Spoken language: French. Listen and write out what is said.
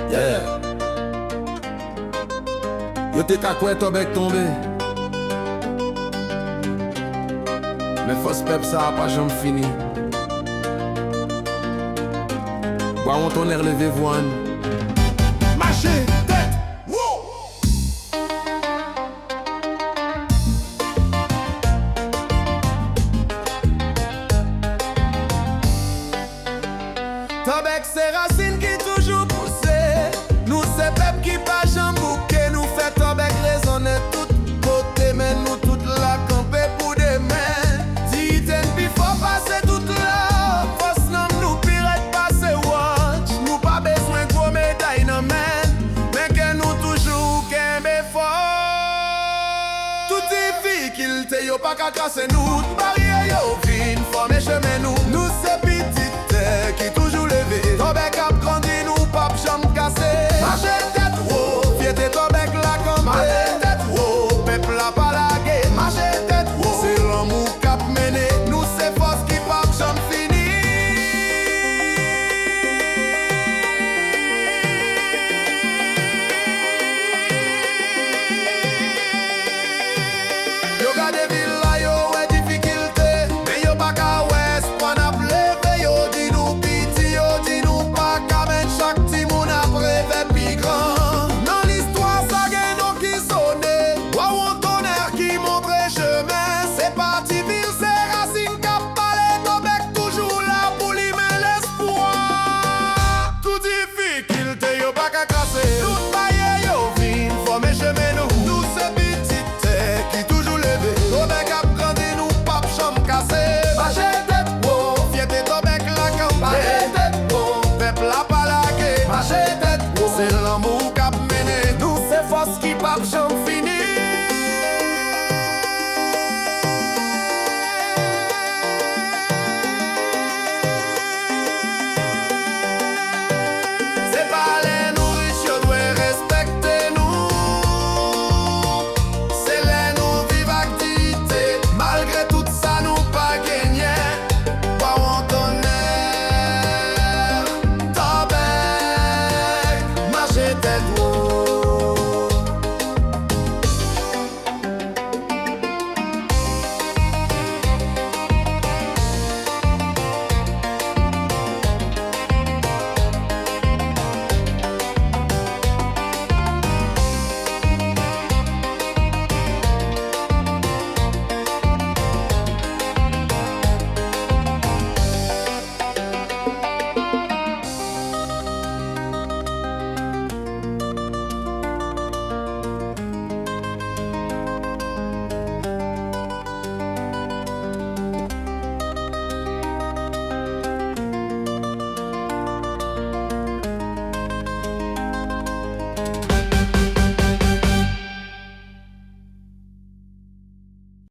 Yeah. Yo te ka kwe Tobek tombe, mais fos pep ça a pas jamais fini. Bois on ton air levé voine. Marchez, tête, wow. Tobek c'est racine qui toujours poussé. Nous c'est peuple qui pas jamais bouqué. Nous fait Tobek raisonner tout côté. Mais nous toute la camper pour demain. Dit-en puis faut passer toute là. Faut nom nous pirate passer watch. Nous pas besoin gros médaille non men. Mais que nous toujours qu'un fort. Tout est filles qu'il te yo pas qu'à casser nous.